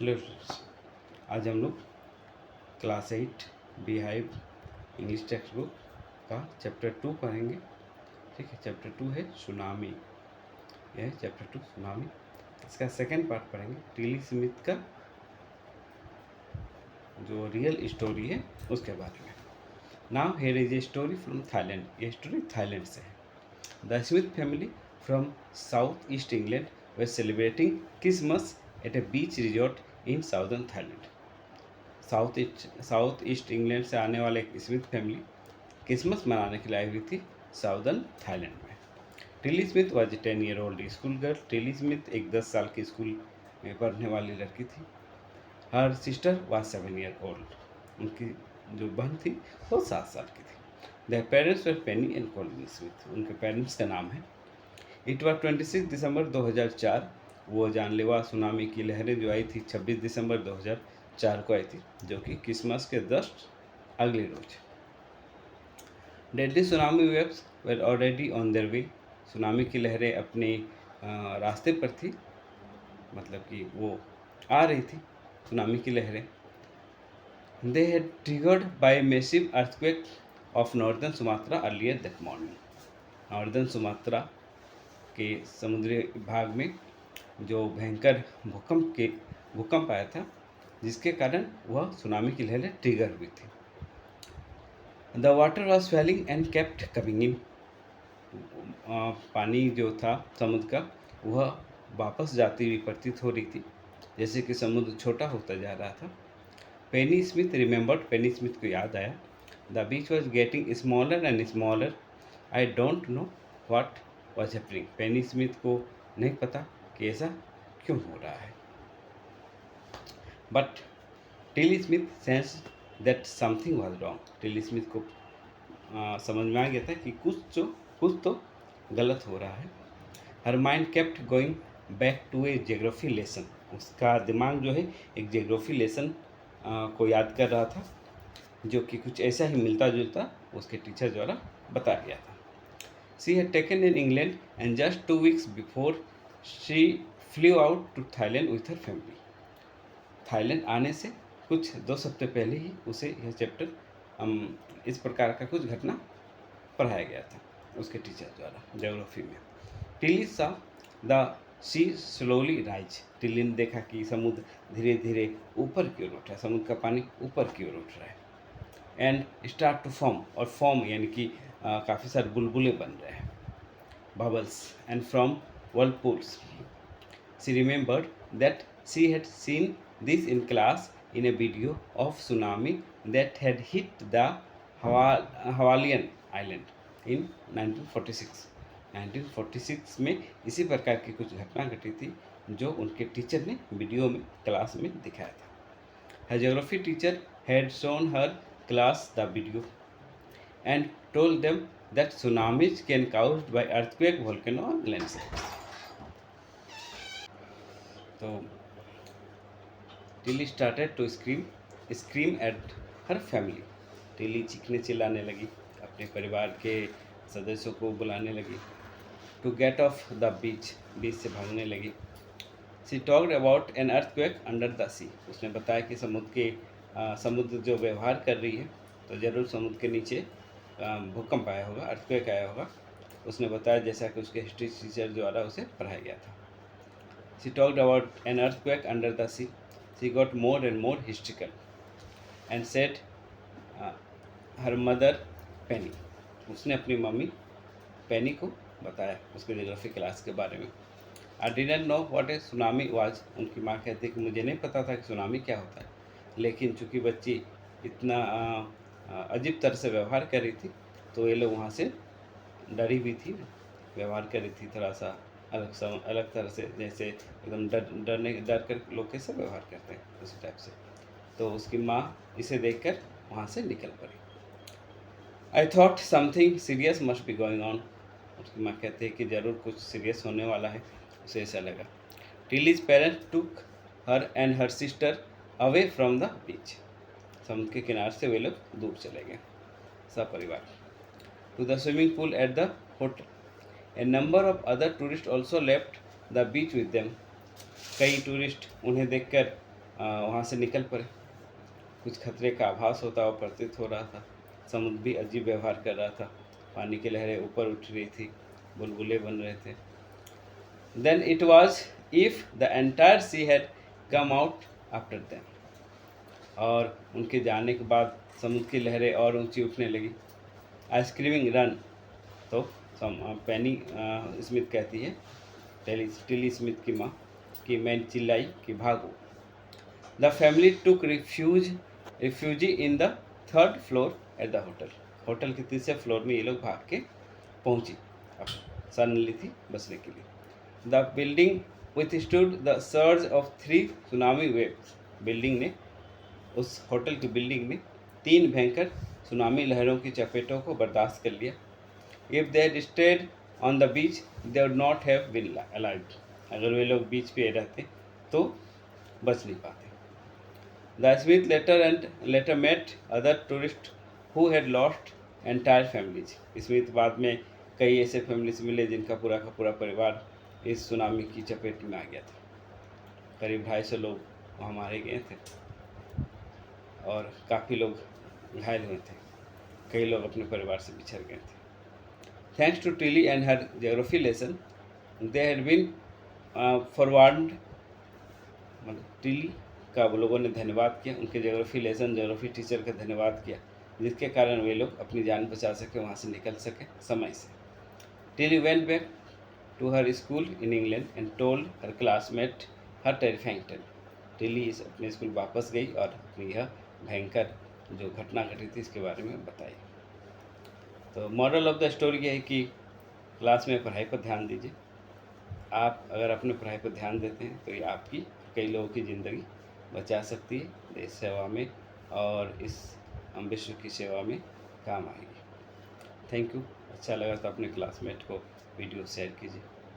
Hello friends, आज हम लोग class 8 beehive English text book का चैप्टर 2 पढ़ेंगे। ठीक है, चैप्टर 2 है सुनामी। यह है चैप्टर 2 सुनामी। इसका सेकंड पार्ट पढ़ेंगे, टिली स्मिथ का जो रियल स्टोरी है उसके बारे में। Now here is a story from Thailand. ये स्टोरी थाईलैंड से है। The Smith family from south east England were celebrating Christmas at a beach resort in southern Thailand. South east England से आने वाले एक स्मिथ फैमिली क्रिसमस मनाने के लिए आई हुई थी साउदर्न थाईलैंड में। Tilly Smith was a 10 year old school girl. Tilly Smith एक 10 साल की स्कूल में पढ़ने वाली लड़की थी। Her sister was 7 year old. उनकी जो बहन थी वो 7 साल की थी। Their parents were Penney and Colin Smith. उनके पेरेंट्स का नाम है। इट वॉज 26 दिसंबर 2004। वो जानलेवा सुनामी की लहरें जो आई थी 26 दिसंबर 2004 को आई थी, जो कि क्रिसमस के जस्ट अगले रोज। Deadly tsunami waves were already on their way. Tsunami की लहरें अपने रास्ते पर थी, मतलब कि वो आ रही थी सुनामी की लहरें। They had triggered by massive earthquake of northern Sumatra earlier that morning. Northern Sumatra के समुद्री भाग में जो भयंकर भूकंप आया था, जिसके कारण वह सुनामी की लहरें ट्रिगर हुई थी। The water was swelling and kept coming in. पानी जो था समुद्र का वह वापस जाती हुई प्रतीत हो रही थी, जैसे कि समुद्र छोटा होता जा रहा था। पेनी स्मिथ रिमेंबर्ड। पेनी स्मिथ को याद आया। The beach was getting smaller and smaller. I don't know what was happening. Penney Smith को नहीं पता कि ऐसा क्यों हो रहा है। But Tilly Smith sense that something was wrong. Tilly Smith को समझ में आ गया था कि कुछ तो गलत हो रहा है। Her mind kept going back to a geography lesson. उसका दिमाग जो है एक जियोग्राफी लेसन को याद कर रहा था, जो कि कुछ ऐसा ही मिलता जुलता उसके टीचर द्वारा बताया गया था। She had taken in England and just 2 weeks before she flew out to Thailand with her family. Thailand आने से कुछ 2 हफ्ते पहले ही उसे यह चैप्टर इस प्रकार का कुछ घटना पढ़ाया गया था उसके टीचर द्वारा ज्योग्राफी में। Tilly saw the sea slowly rise. Tilly ने देखा कि समुद्र धीरे धीरे ऊपर की ओर उठ रहा है, समुद्र का पानी ऊपर की ओर उठ रहा है। एंड स्टार्ट टू फॉर्म, और फॉर्म यानी कि काफ़ी सारे बुलबुले बन रहे हैं, bubbles and from whirlpools. She remembered that she had seen this in class in a video of tsunami that had hit the Hawaiian island in 1946. 1946 में इसी प्रकार की कुछ घटना घटी थी जो उनके टीचर ने वीडियो में क्लास में दिखाया था। Her geography teacher had shown her class the video and told them that tsunamis can caused by earthquake, volcano and landslides. तो Tilly started to scream at her family. Tilly चीखने चिल्लाने लगी, अपने परिवार के सदस्यों को बुलाने लगी। To get off the beach से भागने लगी। She talked about an earthquake under the sea. उसने बताया कि समुद्र जो व्यवहार कर रही है, तो ज़रूर समुद्र के नीचे भूकंप आया होगा, अर्थक्वेक आया होगा। उसने बताया जैसा कि उसके हिस्ट्री टीचर द्वारा उसे पढ़ाया गया था। She talked about an earthquake under the sea. She got more and more hysterical and said her mother Penny. उसने अपनी मम्मी पेनी को बताया उसके जियोग्राफी क्लास के बारे में। I didn't know what a tsunami was. उनकी माँ कहती कि मुझे नहीं पता था कि सुनामी क्या होता है, लेकिन चूँकि बच्ची इतना अजीब तरह से व्यवहार कर रही थी, तो ये लोग वहाँ से डरी हुई थी, व्यवहार कर रही थी थोड़ा सा अलग तरह से, जैसे एकदम डर कर लोग कैसे व्यवहार करते हैं उसी टाइप से। तो उसकी माँ इसे देखकर वहाँ से निकल पड़ी। I thought something serious must be going on. उसकी माँ कहते हैं कि ज़रूर कुछ सीरियस होने वाला है, उसे ऐसा लगा। Tilly's parents took her and her sister away from the beach. समुद्र के किनारे से वे लोग दूर चले गए सपरिवार। To the swimming pool at the hotel. A number of other tourists also left the beach with them. कई टूरिस्ट उन्हें देखकर वहाँ से निकल पड़े। कुछ खतरे का आभास होता हुआ प्रतीत हो रहा था। समुद्र भी अजीब व्यवहार कर रहा था। पानी की लहरें ऊपर उठ रही थी, बुलबुले बन रहे थे। Then it was if the entire sea had come out after them. और उनके जाने के बाद समुद्र की लहरें और ऊंची उठने लगी। आई स्क्रीमिंग रन, तो पेनी स्मिथ कहती है, टिली स्मिथ की माँ, कि मैं चिल्लाई कि भागो। The family took refugee in the third floor eight the hotel. Hotel के तीसरे फ्लोर में ये लोग भाग के पहुँची, अब शरण ली थी बसने के लिए। The building withstood the surge of 3 tsunami waves. Building ने, उस होटल की बिल्डिंग ने 3 भयंकर सुनामी लहरों की चपेटों को बर्दाश्त कर लिया। If they had stayed on the beach they would not have been alive. अगर वे लोग बीच पे रहते तो बच नहीं पाते। The Smith later met other tourist who had lost entire families. Smith बाद में कई ऐसे फैमिलीज मिले जिनका पूरा का पूरा परिवार इस सुनामी की चपेट में आ गया था। करीब 250 लोग वहाँ मारे गए थे और काफ़ी लोग घायल हुए थे। कई लोग अपने परिवार से बिछड़ गए थे। Thanks to Tilly and her geography lesson they had been forward. मतलब टिली का वो लोगों ने धन्यवाद किया, उनके ज्योग्राफी टीचर का धन्यवाद किया, जिसके कारण वे लोग अपनी जान बचा सके, वहाँ से निकल सके समय से। Tilly went back to her school in England and told her classmate her terrifying tale. Tilly अपने स्कूल वापस गई और अपनी यह भयंकर जो घटना घटी थी इसके बारे में बताई। तो मॉरल ऑफ द स्टोरी ये है कि क्लास में पढ़ाई पर ध्यान दीजिए। आप अगर अपने पढ़ाई पर ध्यान देते हैं तो ये आपकी, कई लोगों की ज़िंदगी बचा सकती है, देश सेवा में और इस विश्व की सेवा में काम आएगी। Thank you. अच्छा लगा तो अपने क्लासमेट को वीडियो शेयर कीजिए।